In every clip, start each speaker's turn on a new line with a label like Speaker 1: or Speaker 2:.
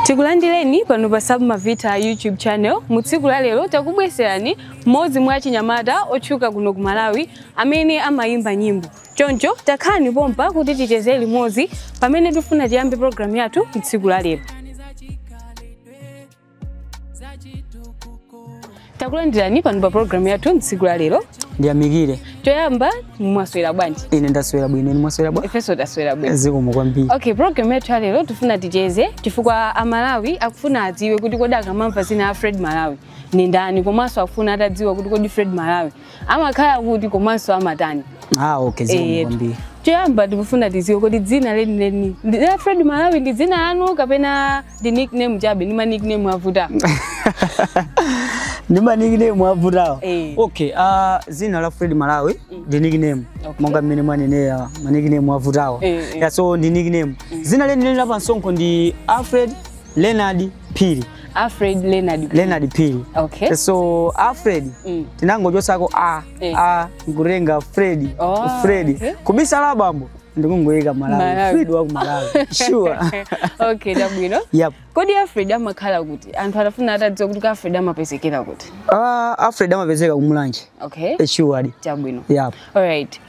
Speaker 1: Tikulandireni pano pa Submavita YouTube channel. Mutsiku la lero takubweserani mmodzi mwa achinyamata otchuka kuno ku Malawi amene amayimba nyimbo. Choncho takhani pompa kuti ticheze limodzi pamene tifuna tiyambe program yathu mutsiku la lero. Takulandirani pano pa program yathu mutsiku la lero.
Speaker 2: Ndiyamikire.
Speaker 1: Choyamba mwaswera bwanji?
Speaker 2: Ine ndaswera bwino, ni mwaswera bwa?
Speaker 1: Ifeso taswera bwino.
Speaker 2: Zikomo kwambiri.
Speaker 1: Okay, program yathu lero tifuna ticheze chifukwa Amalawi akufuna adziwe kuti kodi akamamva zina Fred Malawi ni ndani, komanso akufuna atadziwa kuti kodi Fred Malawi amakhala kuti komanso amatani.
Speaker 2: Okay, zikomo kwambiri.
Speaker 1: Choyamba tikufuna tidziwe kodi dzina leni Fred Malawi ndi dzina lanu kapena ndi nickname chabe, ni ma nickname avuta?
Speaker 2: Ni ma nickname avuta. Okay, zina la Fred Malawi ndi nickname. Monga mmene mwanenera ma nickname avutawo. Yeah, so ndi nickname. Zina leni la pansonko ndi Alfred Leonard Phiri.
Speaker 1: Alfred Leonard
Speaker 2: Phiri.
Speaker 1: Okay.
Speaker 2: So Alfred tinangochosako ngurenga Fred. Fred.
Speaker 1: Okay.
Speaker 2: Kubisala bambo ndikungoyika Malawi. Fred wa ku Malawi. Sure.
Speaker 1: Okay, dabwino.
Speaker 2: Yep.
Speaker 1: Kodi Alfred amakhala kuti anthu atafuna atadziwa kuti Alfred amapezekera kuti?
Speaker 2: Alfred amapezeka ku Mulanje.
Speaker 1: Okay.
Speaker 2: Sure.
Speaker 1: Dabwino.
Speaker 2: Yep.
Speaker 1: All right.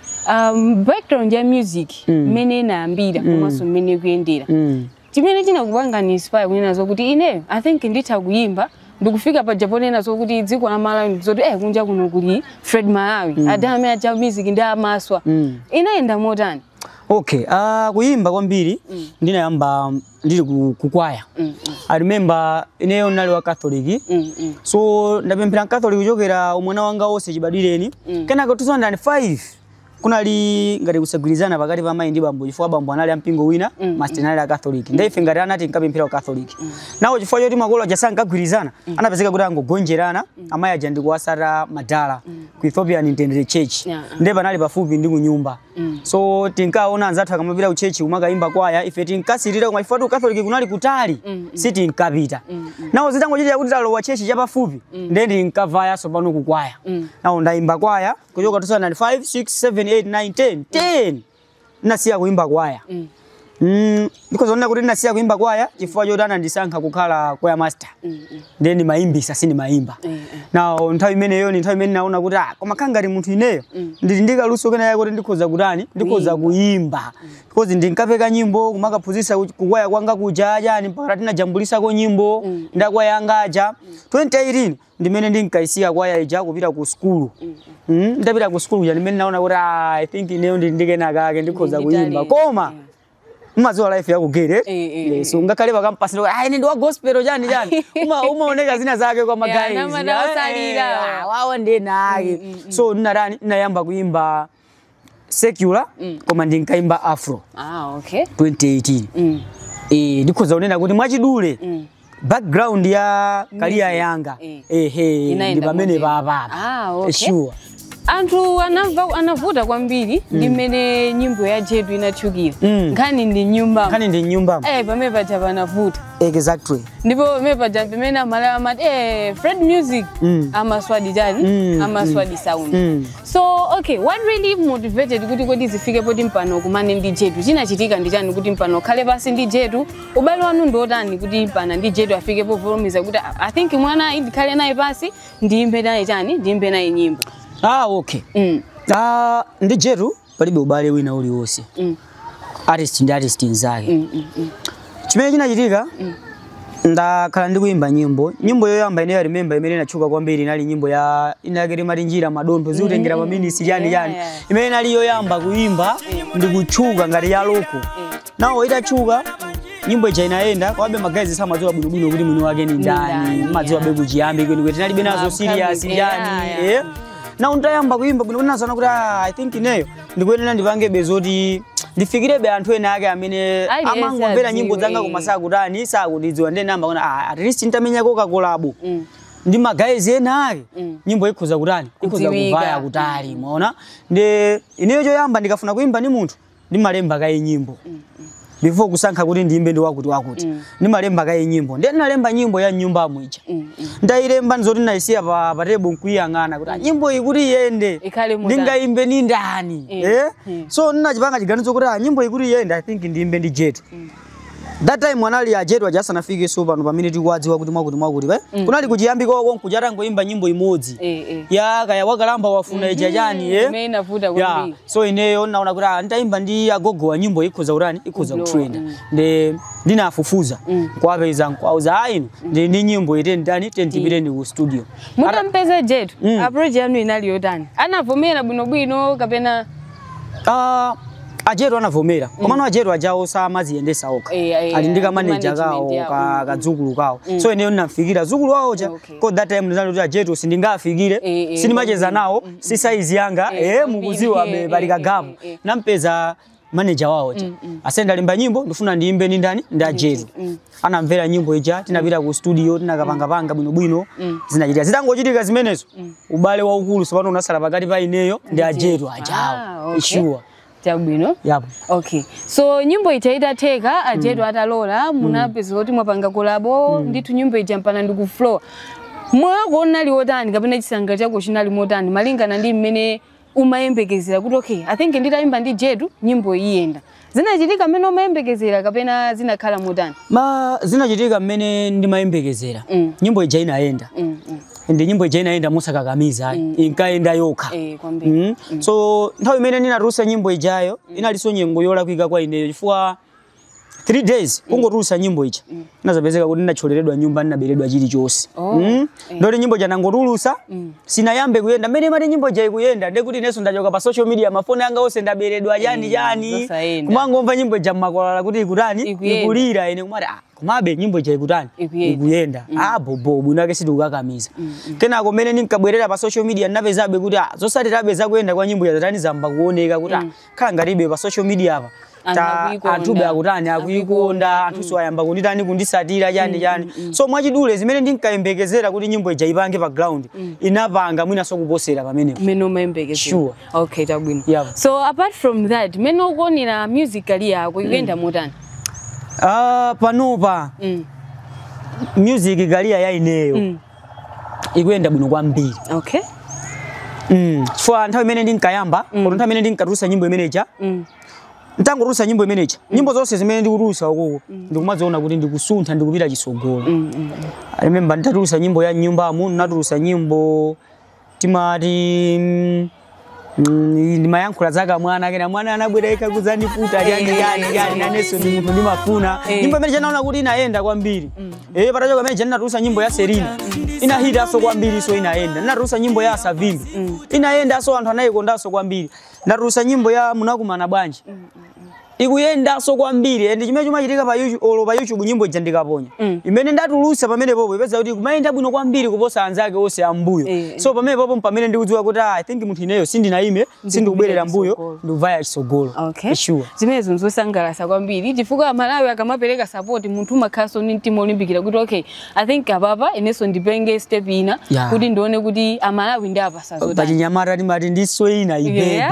Speaker 1: Background ya music mene naambira komanso mene kuyendera. Chimene chinakupanga ni inspire kunena zokuti ine I think nditha kuyimba ndikufika pa Japonena zokuti dziko la Malawi ndizoti kunja kuno kuli Fred Malawi adame acha music ndi amaswa inaenda motani.
Speaker 2: Okay, kuyimba kwambiri ndinayamba ndili kukwaya. I remember ineyo nali wa Catholic. So ndapemphera Catholic kuchokera umwana wanga wose chibadwireni. Kenaka 2005 kunali ngati kusagwirizana pakati pa mayi ndi bambo chifukwa bambo anali ampingo wina master anali a Catholic. Ndaife ngati anati nkapemphera ku Catholic. Nawo chifukwa choti makolo ajasankagwirizana anapezeka kuti angogonjerana amayi aja ndikuwasata madala ku Ethiopian Intended Church. Ndiye panali pafupi ndi kunyumba. So tinkaona anzathu akamapita ku church kumakayimba kwaya ife tinkasirira koma chifukwa Catholic kunali kutali siti nkapita. Nawo zitangochitika kuti talowa church chapafupi ndiye ndinkavaya so pano kukwaya. Nawo ndayimba kwaya kuchoka 2005 6 7 8 9 10 nasiya kuimba kwaya. Because ona kuti nasiya kuimba kwaya chifukwa choti anandisankha kukhala kwaya master. Then maimbisa sini maimba. Now nthawi imeneyo ni nthawi imene naona kuti koma kangati munthu ineyo ndili ndikaluso kena yako kuti ndikhoza kutani ndikhoza kuimba. Because ndinkapeka nyimbo kumakaphunzitsa kukwaya kwanga kuja yani mpaka tinajambulisa ko nyimbo ndakwaya yanga aja 2018 ndimene ndinkaisiya kwaya ija kupita ku school. Ndapita ku school kuja ndimene naona kuti I think ineyo ndikena kake ndikhoza kuimba koma mazuwa life yako gere. So ngakhale bakampasi ndo ine ndi wa gospel jani umaoneka zina zake kwa magayi. Wawo ndenake. So ndinayamba kuimba secular koma ndinkaimba afro.
Speaker 1: Okay.
Speaker 2: 2018. Ndikhoza kunena kuti mwachidule background ya career yanga ndi pamene papa.
Speaker 1: Okay.
Speaker 2: Sure.
Speaker 1: Anthu anavuta kwambiri ndimene nyimbo ya Jedu inachukira. Nkhani ndi nyumba.
Speaker 2: Nkhani ndi nyumba.
Speaker 1: Pamene paja panavuta.
Speaker 2: Exactly.
Speaker 1: Ndipo pamene paja pamene amati Fred music amaswadi jani amaswadi sound. So okay, what really motivated kuti kodi zifike poti mpano kumane ndi Jedu? Chinachitika ndi chani kuti mpano khale pasi ndi Jedu? Ubale wanu ndotani kuti mpana ndi Jedu afike povolumiza kuti I think mwana ikhale naye pasi ndiyimbe naye chani ndiyimbe naye nyimbo.
Speaker 2: Okay. Ndi Jedu palibe ubale wina uli wose. Artist ndi artist nzake. Chimene chinachitika ndakhala ndikuimba nyimbo yoyamba ine remember imene inachuka kwambiri inali nyimbo ya inakere matinjira madontho ziutengera ma ministry yani imene inali yoyamba kuimba ndikuchuka ngati ya loko. Nawo itachuka nyimbo ija inaenda kwabe magazi samadziwa bwinobwino kuti mwini wake ni ndani madziwa be kuchiyambi kuti tinalibe nazo serious yani. Na undayamba kuimba bwino nazoona kuti I think ineyo ndikuyenera ndipange bezoti ndifikirebe anthu ena ake amene amangomvera nyimbo zanga kumasaa kutani sakudidziwa ndi namba kuna at least ntamenyako kakolabo ndi magazi ena ake nyimbo ikhoza kutani ikhoza kuvaya kutali umeona. Ndi ineyo choyamba ndikafuna kuimba ni munthu ndimalemba kaye nyimbo before kusankha kuti ndiyimbe ndi wakuti ndimalemba kaye nyimbo ndi nalemba nyimbo ya nyumba mwija ndailemba nzoti naisiya pa table nkuyang'ana kuti nyimbo iyi kuti iyende ndingayimbe ni ndani. So ndinachipanga chiganizo kuti nyimbo iyi kuti iyende I think ndiyimbe ndi Jedu. That time wanali ajedwa jasa nafike so pano pamene tikwadziwa kuti mwakuti kunali kujiyambika wako nkujata ngoimba nyimbo imodzi ya kaya wakalamba wafuna ijajani
Speaker 1: yeah.
Speaker 2: So ineyo naona kuti nitaimba ndi agogo wa nyimbo ikhoza urani ikhoza kutrenda ndinafufuza kwapeza nkwauza aino ndi nyimbo ite ndani tentipite ndi ku studio
Speaker 1: mutampeza Jetu approach yanu inali yotani anavomera bwinobwino kapena
Speaker 2: Ajetu anavomera komano Ajetu ajawo samaziyendesa oka alindika manager kawo kadzukulu kawo so ineyo ndinafikira zukulu wawo ja ko that time ndinali kuti Ajetu sindingafikire sinimacheza nawo si size yanga mukuziwa bali kagapo nampeza manager wawo ja asenda limba nyimbo ndifuna ndiimbe ni ndani ndi Ajetu anamvera nyimbo ija tinapita ku studio tinakapanga bwino zinachita zitangochitika zimenezo ubale waukulu sopano unasala pakati pa ineyo ndi Ajetu ajawo sure
Speaker 1: Chabwino.
Speaker 2: Yep.
Speaker 1: Okay. So nyimbo itaita teka Ajetu atalola munapeza kuti mwapanga kolabo nditu nyimbo ijampana ndi ku flow. Mwako nali wotani kapena chisanga chako chinali motani malingana ndi mmene umayembekezera kuti okay I think nditaimba ndi Jetu nyimbo iyenda. Zinachitika mmene umayembekezera kapena zinakhala motani?
Speaker 2: Zinachitika mmene ndimayembekezera. Nyimbo ija inaenda. Ndi nyimbo ija inaenda musakakamiza inkaenda yoka so nthawi imene ndinarusa nyimbo ijayo inalinso nyengo yola kuika kwa ineyo chifukwa 3 days kungorusa nyimbo ija nazapezeka kuti ndinacholeredwa nyumba ndinaberedwa chilichonse ndoti nyimbo ija nangotulusa sinayambe kuyenda mmene mati nyimbo ija ikuyenda ndekuti inenso ndachoka pa social media mafoni anga onse ndaberedwa yani kumangomva nyimbo ija mmakwalala kuti ikutani ikulira ine kumati kumabe nyimbo ija ikutani ikuyenda bobo bunake situkakamiza kenako mmene ninkabwerera pa social media ndinapezabe kuti zosatirabe zakuyenda kwa nyimbo zatani zamba kuoneka kuti khala ngatibe pa social media apa anthu akutani akuikonda anthu siwayamba kunditani kundisatira yani so mwachidule zimene ndinkayembekezera kuti nyimbo ija ipange pa ground inapanga mwina sokuposera pamenepo
Speaker 1: mmene umayembekezera
Speaker 2: sure.
Speaker 1: Okay tabwino so apart from that mmene ukuonera music career yako ikuyenda motani
Speaker 2: panopa music career ya ineyo ikuyenda bwino kwambiri
Speaker 1: okay
Speaker 2: chifukwa nthawi imene ndinkayamba nthawi imene ndinkatulusa nyimbo imeneja ntangorusa nyimbo imeneja nyimbo zonse zimene ndikurusa ukoko ndikumaziona kuti ndikusuntha ndikupita chisogolo I remember ndatulusa nyimbo ya nyumbamo natulusa nyimbo timati ndimayankhula zaka mwana kena mwana anabwereka kuzandifuta yani naneso ndi munthu ndimafuna nyimbo imeneja naona kuti inaenda kwambiri patachoka imeneja ndinatulusa nyimbo ya Serena inahita so kwambiri so inaenda ndinatulusa nyimbo ya Savimbi inaenda so anthu anayikondaso kwambiri ndatulusa nyimbo ya Munakumana Bwanji ikuyenda so kwambiri ndi chimene chimachitika pa YouTube nyimbo ija ndikaponya imene ndatulusa pamene popo ipeza kuti kumayenda bwino kwambiri kuposa anzake onse ambuyo so pamene popo pamene ndikudziwa kuti I think munthu ineyo sindinaime sindikubwerera mbuyo ndikuvaya chisogolo sure
Speaker 1: zimene zosangalatsa kwambiri chifukwa Malawi akamapereka support munthu makhaso ni mtima olimbikira kuti okay I think apapa inenso ndipenge step ina kuti ndione kuti Amalawi ndi apa sazotani
Speaker 2: pachinyamata timati ndiso ina ibebe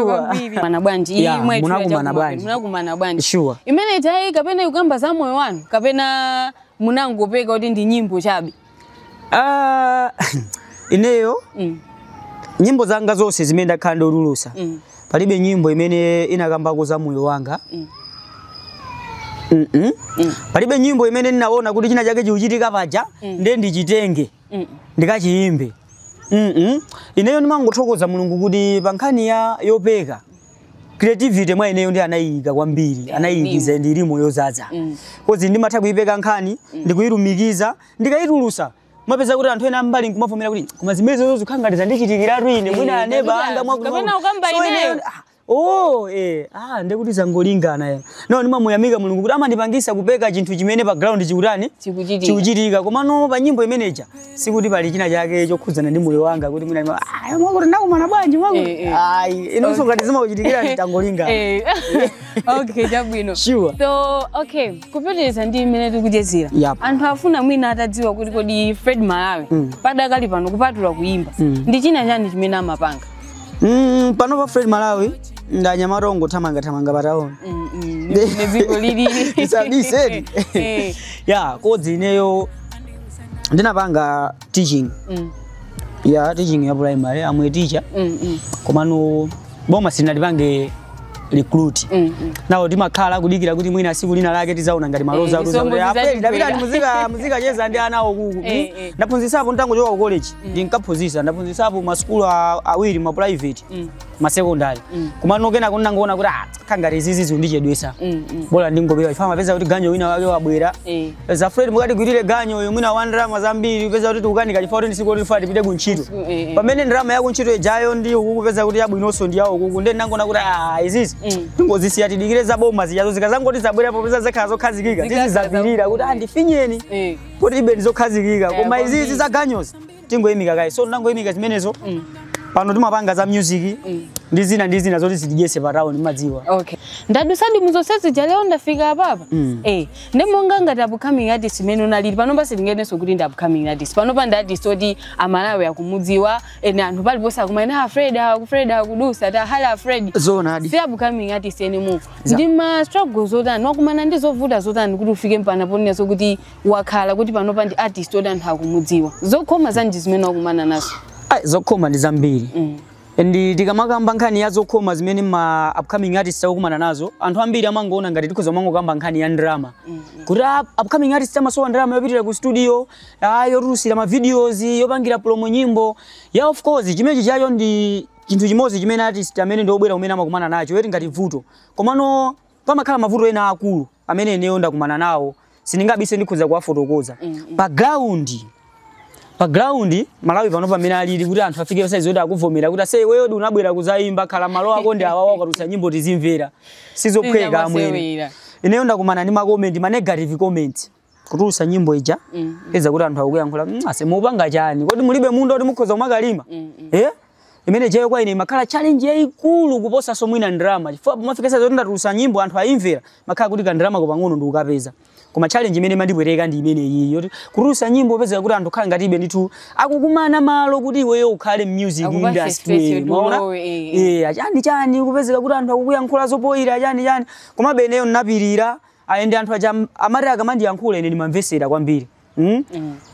Speaker 1: kwambiri Mana Bwanji imwe Munakumana Bwanji
Speaker 2: sure
Speaker 1: imene itayi kapena ukamba za moyo wanu kapena munangopeka kuti ndi nyimbo chabe
Speaker 2: ineyo nyimbo zanga zonse zimene ndakhala ndolulusa palibe nyimbo imene inakambako za moyo wanga palibe nyimbo imene ninaona kuti china chake chikuchitika paja ndiye ndichitenge ndikachiyimbe ineyo ndimangothokoza Mulungu kuti pa nkhani yopeka creativity mwa ineyo ndi anayika kwambiri anayikiza ndilimo yozaza kozi ndimatha kuipeka nkhani ndikuyirumikiza ndikayitulusa mwapeza kuti anthu ena ambali nkumavomera kuti koma zimene zozikhanga ndichitikira rwine mwina aneba anga
Speaker 1: kapena ukamba ineyo
Speaker 2: ndekuti zangolingana no ndimamuyamika Mulungu kuti amandipangisa kupeka chinthu chimene pa ground chikutani chikuchitika komano pa nyimbo imeneja sikuti pali china chake chokhudzana ndi moyo wanga kuti mwina mwakuti Munakumana Bwanji inonso ngati zimakuchitikira nditangolingana
Speaker 1: okay chabwino
Speaker 2: sure
Speaker 1: so okay kupitiriza ndi imene tikuchezera anthu afuna mwina atadziwa kuti kodi Fred Malawi padakali pano kupatula kuimba ndi china chani chimene amapanga
Speaker 2: pano pa Fred Malawi ndanyamarongo thamanga pataona
Speaker 1: neziko lili
Speaker 2: sabiseni kodzi ineyo ndinapanga teaching teaching ya primary amwe teacher komano boma sinalipange recruit nawo timakhala kudikira kuti mwina siku lina lake tizaona ngati maloza David muzika cheza ndi anawo kuku ndaphunzisapo ntangochoka ku college ndinkaphunzisa ndaphunzisapo maskulu awiri ma private ma secondary kumano kena kunangoona kuti khangati izizi ndichedwesa bola ndingobera ifama peza kuti ganyo wina wake wabwera peza Fred mukati kuitire ganyo yo mwina 1 ndalama zambiri peza kuti tukanika chifukwa kuti siku lifati pite ku ntchito pamene ndalama yako ntchito ejayo ndi ukuku peza kuti yabwinonso ndi yawo kuku ndi ndangona kuti izizi ngozisiya tidikire za boma zijazo zikazangoti zabwera popeza zakhala zokhazikika tizizapirira kuti ndifinyeni kuti ibe ndizokhazikika koma izizi za ganyozi tingoyimika kai so ndangoyimika zimenezo pano timapanga za music ndizina zoti zidijese pa town madziwa
Speaker 1: okay ndadusadi muzosezi jaleo ndafika papa ndemonga ngati upcoming artist meno nalili pano basi lingeneso kuti ndi upcoming artist pano pa artist oti amalawi akumudziwa ene anthu paliposa kumaina Fred akudusa ta hala Fred
Speaker 2: zonadi
Speaker 1: si upcoming artist anymore ndi ma struggles zotani wakumana ndizovuta zotani kuti ufike mpana poneso kuti wakhala kuti pano pa ndi artist oti anthu akumudziwa zokhoma zanji zimene wakumana nazo
Speaker 2: zokhoma ndi zambiri ndi tikamakamba nkhani ya zokhoma zimene ma upcoming artists akumana nazo anthu ambiri amangoona ngati tikhoza mangokamba nkhani ya drama kuti upcoming artists amasowa drama yopitira ku studio yorusira ma videos yopangira promo nyimbo ya of course chimenechi chayo ndi chinthu chimodzi chimene artist amene ndi obwera umene amakumana nacho weti ngati vuto komano pamakhala mavuto ena akulu amene eneyo ndakumana nawo sindingabise ndikhoza kuwafotokoza pa ground Malawi pano pamene alili kuti anthu afike size zoti akuvomera kuti ase wewe unabwera kuzaimba khala malo ako ndi awawa ukatusa nyimbo tizimvera sizophweka amwene ineyo ndakumana ndi ma comment ma negative comments kutusa nyimbo ija eza kuti anthu akuyankhula ase mupanga chani kodi mulibe mundo kuti mukhoza kumakalima imene jeyo kwa ine makhala challenge yaikulu kuposa somwina drama chifukwa mafika size zoti ndatusa nyimbo anthu aimvera makhala kuti ka drama kopang'ono ndikukapeza koma challenge imene mandibwereka ndi imene iyi yoti kurusa nyimbo peza kuti anthu khala ngati ibe ndithu akukumana malo kuti iweyo ukhale music industry maona chani kupezeka kuti anthu akukuyankhula zopoira chani koma beneyo ndinapirira ayende anthu aja amati akamandiyankhula ine ndimamvesera kwambiri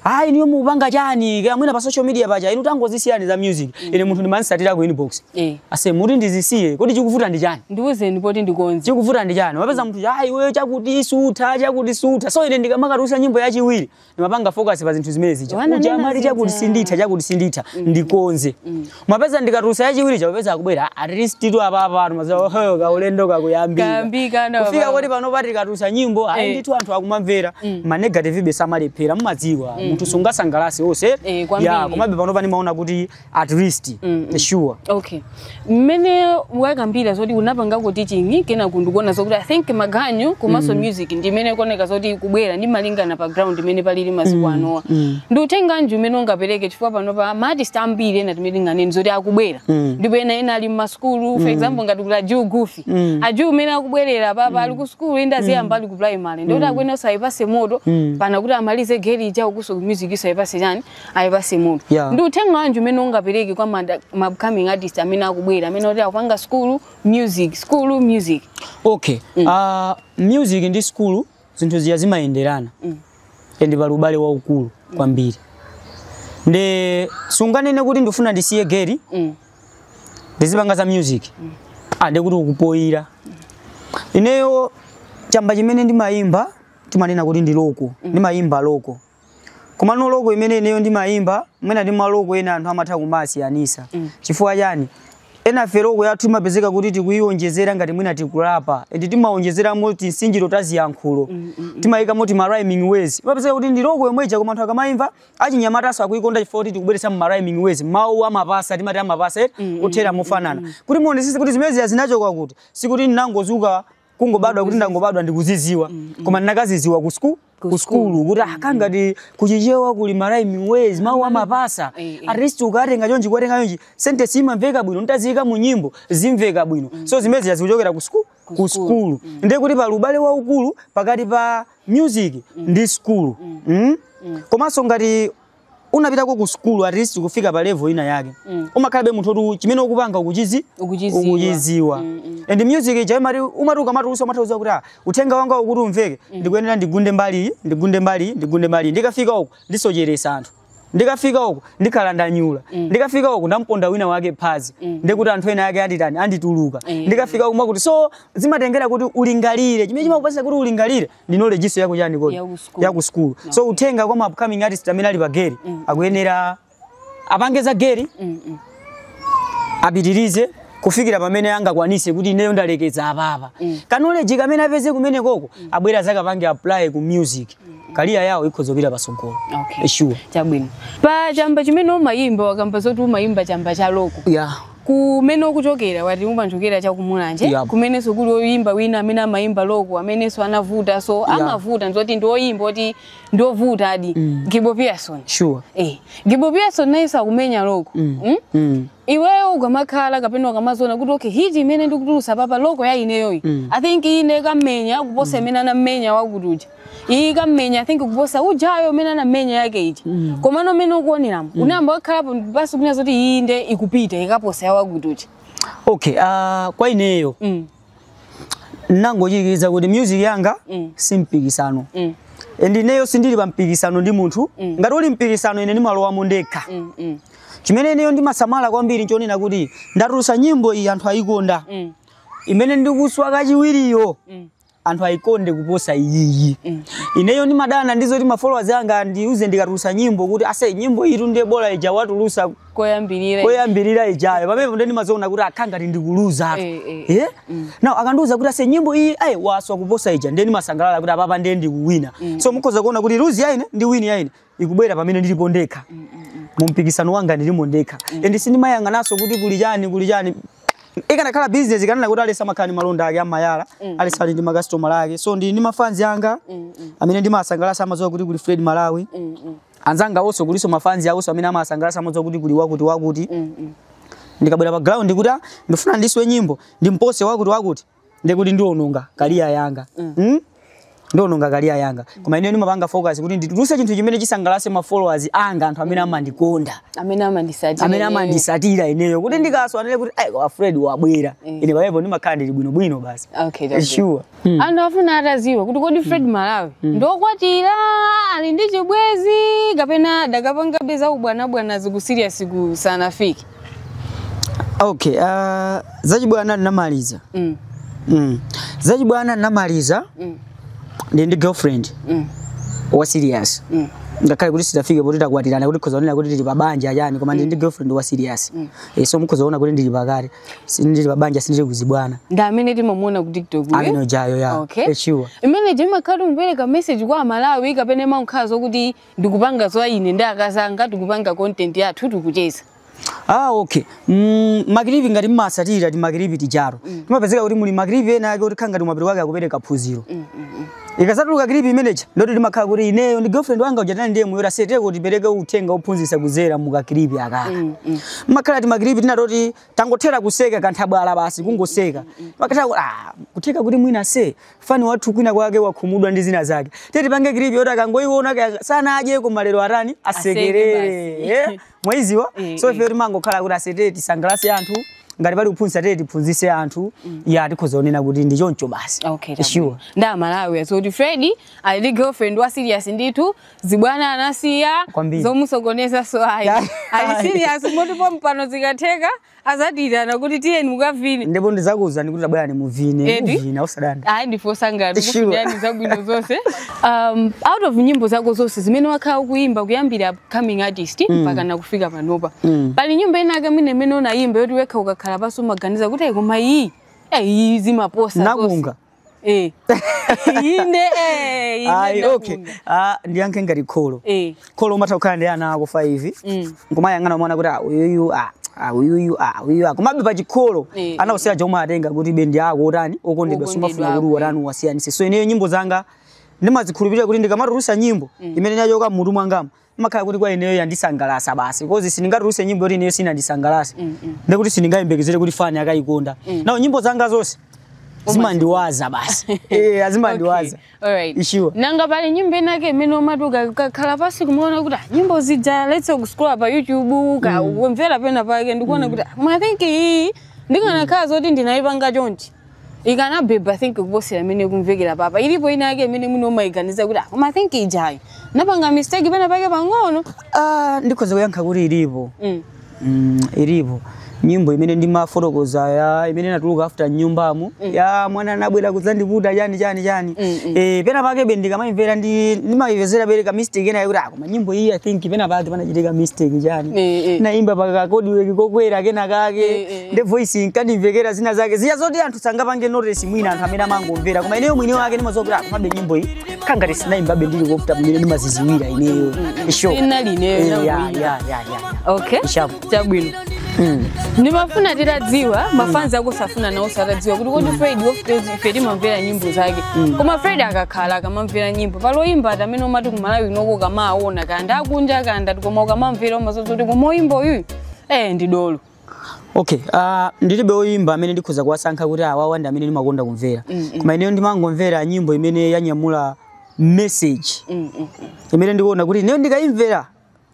Speaker 2: hayi niyo mupanga chani kaya mwina pa social media paja inu tangozisiyani za music ine munthu ndimansatira ku inbox ase muti ndizisiye kodi chikuvuta ndi chani
Speaker 1: ndiuze ndipoti ndikonze
Speaker 2: chikuvuta ndi chani wapeza munthu hayi wewe chakuti sutha so ine ndikamakarusa nyimbo yachiwiri ndimapanga focus pa zinthu zimene zija uja amati chakuti sinditha ndikonze mapeza ndikatusa yachiwiri chapeza akubwera at least tu apa mazaho kaulendo kakuyambika kufika kuti pano pati katusa nyimbo ayi ndithu anthu akumamvera ma negative be samalephera mumadziwa munthu sungasangalase ose komabe pano pani maona kuti at least sure
Speaker 1: okay mmene wakambira zoti unapanga kuti teaching kena kundikuona zokuti I think maganyu komanso music ndimene koneka zoti kubwera ndi malingana pa ground imene palili masiku anowa ndi utenga nju imene ungapereke chifukwa pano pa artist ambiri ena timene ngane zoti akubwera ndipo ena ali m'maskulu for example ngati kula Ju Goofy aju umene akubwerera papa ali ku school indaziyamba ali ku primary ndoti akwena sayipase moto pana kuti amalize geli ja ukuso music isayipase chani ayipase moto ndi utenga anju umene ungapereke kwa ma upcoming artist amene akubwera amene oti akupanga school music
Speaker 2: okay music ndi school zinthu ziya zimayenderana ndi palubale waukulu kwambiri nde sunganene kuti ndifuna ndisiye geli ndizipanga za music ande kuti ukupoira ineyo chamba chimene ndimayimba timanena kuti ndi loko ndimayimba loko koma no loko imene ineyo ndimayimba mwina ndi maloko ena anthu amatha kumasiyanisa chifukwa chani ena feroko yathu imapezeka kuti tikuionjezera ngati mwina tikulapa ende timaonjezera moti sinjiro taziyankhulo timayika moti ma rhyming ways imapezeka kuti ndi loko yomweja koma anthu akamayimva achinyamataso akuikonda chifukwa kuti tikubweretsa ma rhyming ways mawu amapasa timati amapasa kuthera mofanana kuti muonesese kuti zimezi zinachoka kuti sikuti ndinangozuka kungobadwa kuti ndangobadwa ndikuziziwa koma ndinakaziziwa ku school kuti akangati kuchichewa kuli ma rhyming ways mawu amapasa at least ukatenga chonji kwatenga chonji sentence imamveka bwino ndazika mu nyimbo zimveka bwino so zimezi zikuchokera ku school ndiye kuti pa lubale waukulu pakati pa music ndi school komanso ngati unapita ku school at least kufika pa level ina yake umakhalabe munthu oti chimene ukupanga ukuchiziwa and music ija umatuka matuso umatauza kuti uthenga wanga ukuti umveke ndikuyenera ndigunde mbali ndikafika uko ndisocheresa anthu ndikafika huko ndikalanda nyula ndikafika huko ndamponda wina wake phazi ndikuti anthu ena yake anditani andituluka ndikafika huko kuti so zimatengera kuti ulingalire chimene chimakupasa kuti ulingalire ndi knowledge yako yani kodi ya ku school so utenga kwa upcoming artist amene ali pageri akuyenera apangeza geri apitirize kufikira pamene angakwanise kuti ineyo ndalekeza apapa knowledge kamene apeze kumene koko abwera zaka pange apply ku music career yawo ikhozopita pasogolo sure
Speaker 1: chabwino pa chamba chimene umayimba wakamba zoti umayimba chamba cha loko kumene ukuchokera wati umachokera cha kumulanje kumene sokuli oyimba wina amene amayimba loko amene so anavuta so amavuta nzoti ndi oyimba oti ndovuta adi Gibo Pearson
Speaker 2: sure
Speaker 1: Gibo Pearson naisa kumenya loko iweyo ukamakhala kapena ukamazona kuti okay hiti imene ndikutulusa papa loko ya ineyoyi I think ine kamenya kuposa imene anamenya wakutuja iyi kamenya I think kuposa ujayo imene anamenya yake iti komano imene ukuoneramu unamba wakhalapo basi kuna zoti iyi inde ikupita ikaposa ya wakutuja
Speaker 2: okay kwa ineyo nangochirikiza kuti music yanga simpikisano ndineyo sindili pa mpikisano ndi munthu ngati uli mpikisano ine ndimalowa ndekha chimene ineyo ndimasamala kwambiri nchonena kuti ndatulusa nyimbo iyi anthu ayikonda imene ndikuswa kachiwiriyo anthu ayikonde kuposa iyi ineyo ndimadana ndizo ti followers anga ndiuze ndikatulusa nyimbo kuti ase nyimbo iyi tunde bola ija watulusa koyambirira ijayo pamene ndo ndimazoona kuti akhanga ndikuluza now akanduza kuti ase nyimbo iyi waswa kuposa ija ndeni masangalala kuti apapa ndiye ndikuwina so mukhoza kuona kuti lose yaine ndi win yaine ikubwera pamene ndilipo ndekha mumpikisano wanga ndilimo ndekha and sindimayanganaso kuti kuli chani ikanakhala business ikanena kuti alesa makhani malonda ake amayala alesa ndi customer ake so ndi mafanzi anga amene ndimasangalasa amazowa kuti kuli Fred Malawi anzanga also kuliso mafanzi awo amene amasangalasa amazowa kuti kuli wakuti ndikabwera pa ground kuti ndifuna ndiswe nyimbo ndimpose wakuti ndikuti ndiononga career yanga ndononga career yanga koma ine ndimapanga focus kuti ndituluse chinthu chimene chisangalase ma followers anga anthu amene amandikonda amene amandisatira ineyo kuti ndikaswa anele kuti wa Fred wabwera ine bayepo ndimakhala ndili bwino basi
Speaker 1: okay
Speaker 2: sure
Speaker 1: anthu afuna ataziwe kuti kodi Fred Malawi ndokwatira ali ndi chibwezi kapena dakapanga beza ubwana ziku serious ku sanafiki
Speaker 2: okay zachibwana namaliza zachibwana namaliza ndi girlfriend wa serious ngakhala kuti sitafike poti takwatirana kuti khozaonera kuti ndili pabanja yani koma ndi girlfriend wa serious so mukhozaona kuti ndili pakati sindili pabanja sindili kuzibwana
Speaker 1: ndamene timamuona ku TikTok
Speaker 2: amene jayo ya sure
Speaker 1: imene ndimakhala umpereka message kwa Malawi kapena mankhazo kuti ndikupanga zwa ine ndakazanga tikupanga content yathu tikucheza
Speaker 2: okay magrivi ngati mmasatira ti magrivi tijaro timapezeka kuti muli magrivi ena yake kuti khanga timapiri wake akupereka phunziro ikasatuluka grivi manager ndoti ndimakhala kuti ineyo ndi girlfriend wanga ujatana ndiye muyora sete kuti pereke uthenga uphunzisa kuzera muka grivi akaka makhala ti magrivi tinatoti tangothera kuseka kanthabwala basi kungoseka makhala kutheka kuti mwina se fani wathu kwina kwake wakhumudwa ndi zina zake teti pange grivi yoti akangoiona sana aje koma lero atani asekerere mwaiziwa so ife timangokhala kuti asete tisangalase anthu ngati pali kuphunzitsa tete tiphunzise anthu ya tikhozaonena kuti ndi choncho basi sure
Speaker 1: nda Malawi so ti Fred ali girlfriend wa serious ndithu zibwana anasiya zomusokoneza so ayi ali serious motipo mpano zikatheka azadirana kuti tiyeni mukavine
Speaker 2: ndipo ndizakuuzani kuti tabwera ni muvina usadanda
Speaker 1: ndifosa ngati kufundani zabwino zonse out of nyimbo zako zonse zimene wakhala ukuyimba kuyambira coming artist mpaka nakufika panopa pali nyimbo ina yake imene unayimba yoti wekha ukakhala paso maganiza kuti koma iyi zimaposa
Speaker 2: nakunga
Speaker 1: ine
Speaker 2: okay ndiyankhe ngati kholo umatha kukhala ndi ana ako 5 nkumayang'ana mwana kuti uyuyu kumabe pa chikholo anausera jomwe atenga kuti bendi yako otani okondedwa sumafuna kuti watani wasiyanise so ineyo nyimbo zanga ndimazikhulupirira kuti ndikamatulusa nyimbo imene nachoka mmutu mwangamo makhala kuti kwa ineyo yandisangalasa basi because sindingatuluse nyimbo yoti ineyo sinandisangalasa ndikuti sindingayembekezere kuti fani akayikonda nawo nyimbo zanga zonse zimandiwaza basi azimandiwaza
Speaker 1: alright
Speaker 2: sure
Speaker 1: nanga pali nyimbo inake imene umatuka kakhala pasi kumuona kuti nyimbo zija let's scroll pa YouTube ka umvera pena pake ndikuona kuti I think ndikanakhala zoti ndinayipanga chonchi ikanabeba I think kuposera imene kumvekera papa ilipo ina yake imene muno mayiganiza kuti I think ijayo napanga mistake pena pake pang'ono.
Speaker 2: Ndikhoza kuyankha kuti ilipo. Ilipo. Nyimbo imene ndimafotokoza ya imene natuluka after nyumbamo ya mwana anabwera kudzandiputa chani. Pena pake ndikamayimvera ndimayivezera bereka mistake ena yakuti koma nyimbo iyi I think pena pake panachitika mistake chani. Naimba pakakodi weki kokwera kena kake nde voice inkandimvekera zina zake ziya zoti anthu sangapange notice mwina anthu amene amangomvera koma ineyo mwini wake ndimazokuti komabe nyimbo iyi kangati sinaimba ndili kofuta pamene ndimaziziwira ineyo show
Speaker 1: inalineyo
Speaker 2: ya
Speaker 1: okay chabwino. Nimafuna titadziwa mafanzi ako safuna nawo satadziwa kuti kodi Fred Fred mamvera nyimbo zake koma Fred akakhala akamamvera nyimbo paloimba amene umati kumalawi noko kama aona kanda akunja kanda koma ukamamvera umazoti koma oyimba uyu ndidolo.
Speaker 2: Okay, ndilibe oyimba amene ndikhoza kuwasankha kuti awawa ndi amene ndimakonda kumvera koma ineyo ndimangomvera nyimbo imene yanyamula message imene ndikuona kuti ineyo ndikayimvera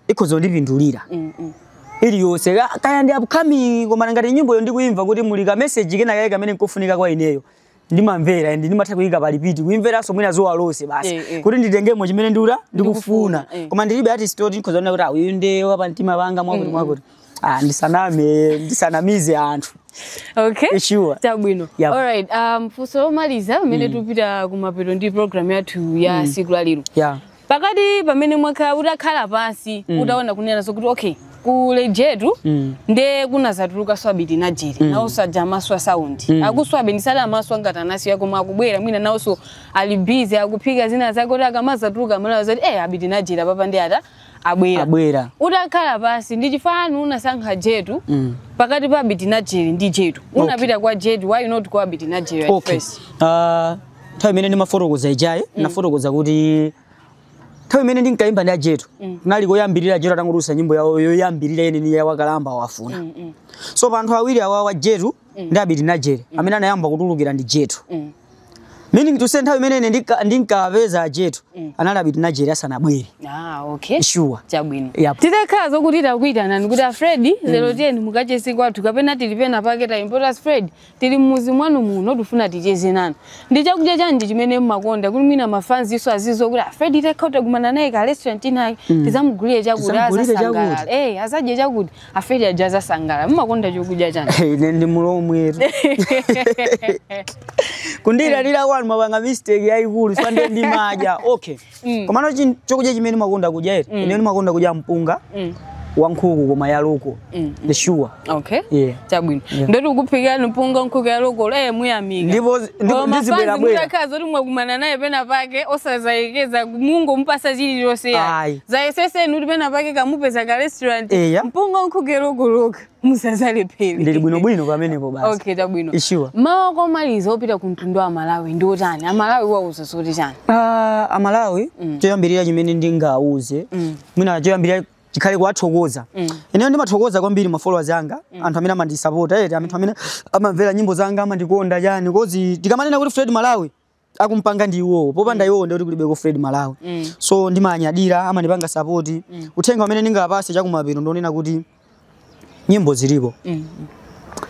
Speaker 2: ikhoza kundipindulira iliyose kaya ndi upcoming koma ngati nyimbo yo ndikuimva kuti muli ka message kena kaya kamene nkofunika kwa ineyo ndimamvera ndi ndimatha kuyika pa repeat kuimvera so mwina zowa lose basi kuti nditengemo chimene ndikufuna koma ndilibe artist oti ndikhoza kuona kuti uyu ndi wapa mtima panga mwakuti ndisanamize anthu.
Speaker 1: Okay.
Speaker 2: Sure.
Speaker 1: Chabwino.
Speaker 2: Yep.
Speaker 1: All right. Fuso maliza pamene tupita kumapeto ndi program yathu ya siku la lero.
Speaker 2: Yeah.
Speaker 1: Pakati pamene mwaka utakhala pansi utaona kunena sokuti okay kule jetu nde kunazatuluka swabiti na jeri nawo sajama swa sound akuswabe ndisala amaswa ngatanasi yako makubwera mwina nawo so ali busy akuphika zina zake kuti akamazatuluka mala zati abiti na jeri papa ndi ata abwera utakhala pansi ndi chifano unasankha jetu pakati pa abiti na jeri ndi jetu unapita kwa jetu why not kwa abiti na jeri at first?
Speaker 2: Nthawi imene ndimafotokoza ijaye nafotokoza kuti nthawi imene ndinkaimba ndi ajetu kunali koyambirira jetu atangolusa nyimbo yawo yoyambirira yeneni ya wakalamba wafuna so panthu awiri awa wa jetu ndi abiti na jeri amene anayamba kutulukira ndi jetu meaning to say nthawi imene ndinkapeza jetu anali abiti na jeri asanabwere.
Speaker 1: Okay.
Speaker 2: Sure.
Speaker 1: Chabwino. Titakhala zokuti takuitana ndikuti Fred lero tiyeni mukacheze kwathu kapena tilipena pake ta importance Fred tili mmuzi mwanu muno tufuna ticheze nanu ndi chakudya chanji chimene mmakonda kuti mwina mafanzi iso azizo kuti Fred takhala kumana naye ka restaurant inayi tizamugulire chakudya asasangala asadye chakuti Fred ajaza sangala mmakonda chakudya chanji.
Speaker 2: Ine ndi mulomwe kundira lila kwanu mabanga mistake yaikulu sande ndi maja. Okay. Komano chokudya chimene makonda kudya ine ndimakonda kudya mpunga wa nkhuku koma ya loko. The sure.
Speaker 1: Okay.
Speaker 2: Yeah.
Speaker 1: Chabwino. Ndoti ukuphika mpunga nkhuku ya loko muyamika.
Speaker 2: Ndipo ndizibwera bwera.
Speaker 1: Ndakaza kuti mwakumana naye pena pake osazayekeza Mungu mpasa chili lose ya. Zayesese nuti pena pake kamupeza ka restaurant. Mpunga nkhuku ya loko. Musazale pele.
Speaker 2: Ndili bwino pamenepo basi.
Speaker 1: Okay, chabwino.
Speaker 2: Sure.
Speaker 1: Mawa kwa maliza opita kumtundu wa Malawi ndi otani? Amalawi wauza soti chani?
Speaker 2: Amalawi choyambirira chimene ndingauze. Mwina choyambirira chikhale kuwathokoza. Ineyo ndimathokoza kwambiri ma followers anga, anthu amene amandisupport, anthu amene amamvera nyimbo zanga amandikonda chani. Kozi tikamanena kuti Fred Malawi akumpanga ndi iwo, popanda iwo ndi kuti kulibeko Fred Malawi. So ndimanyadira amandipanga support. Uthenga umene ndingapase chakumapeto ndonena kuti nyimbo zilipo.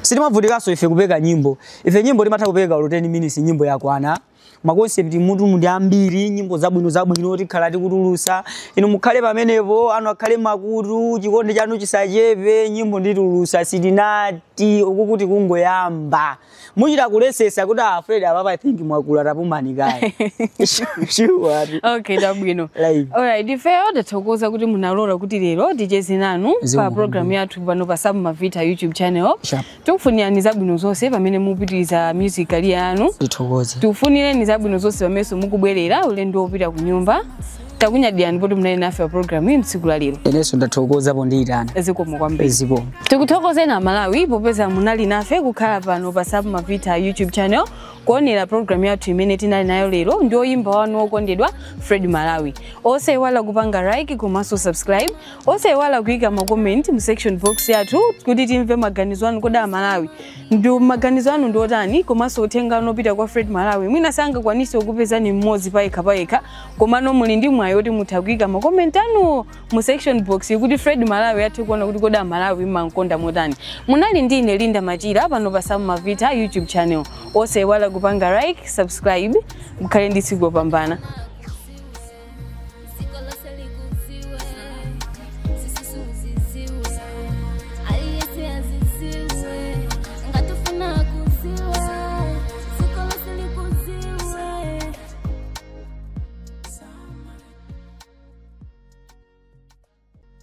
Speaker 2: Sitimavutikaso ife kupeka nyimbo. Ife nyimbo timatha kupeka 10 minutes nyimbo yakwana. Ma concept mutu ndi ambiri nyimbo zabwino tikhala tikutulusa ino mukhale pamenepo anu akhale makutu chikondi chanu chisachepe nyimbo nditulusa sitinati ukukuti kungoyamba muchita kulesesa kuti Fred apapa I think mwakula tapumani kaya. Sure.
Speaker 1: Okay, dabwino. Alright, ife odathokoza kuti munalola kuti lero ticheze nanu pa program yathu pano pa Sabu Mavita YouTube channel. Tikufuniani zabwino zonse pamene mupitiriza musical yanu. Tifunire zabwino zonse pamene mukubwerera ulendo opita ku nyumba. Takunyadira ndipo munali nafe program hii mtsiku la lero.
Speaker 2: Eneso ndathokoza pondiitana.
Speaker 1: Ezikomo kwambiri. Tikuthokoza na Malawi popeza munali nafe kukhala pano pa Sabu Mavita YouTube channel kuonera program yathu imene tinali nayo lero ndi oyimba wanu okondedwa Fred Malawi. Ose wala kupanga like komanso subscribe. Ose wala kuika ma comment mu section box yathu kuti timve maganizo anu koda Malawi. Ndio maganizo anu ndotani komanso uthenga unopita kwa Fred Malawi. Mwina sanga kwanise ukupeza ni mmodzi paika komano muli ndi mwayi oti muthakuika ma comment anu mu section box kuti Fred Malawi athe kuona kuti koda Malawi mankonda motani. Munali ndine Linda Machira pano pa Sabu Mavita YouTube channel. Ose wala kupanga like, subscribe, mukhale ndi tsiku lopambana.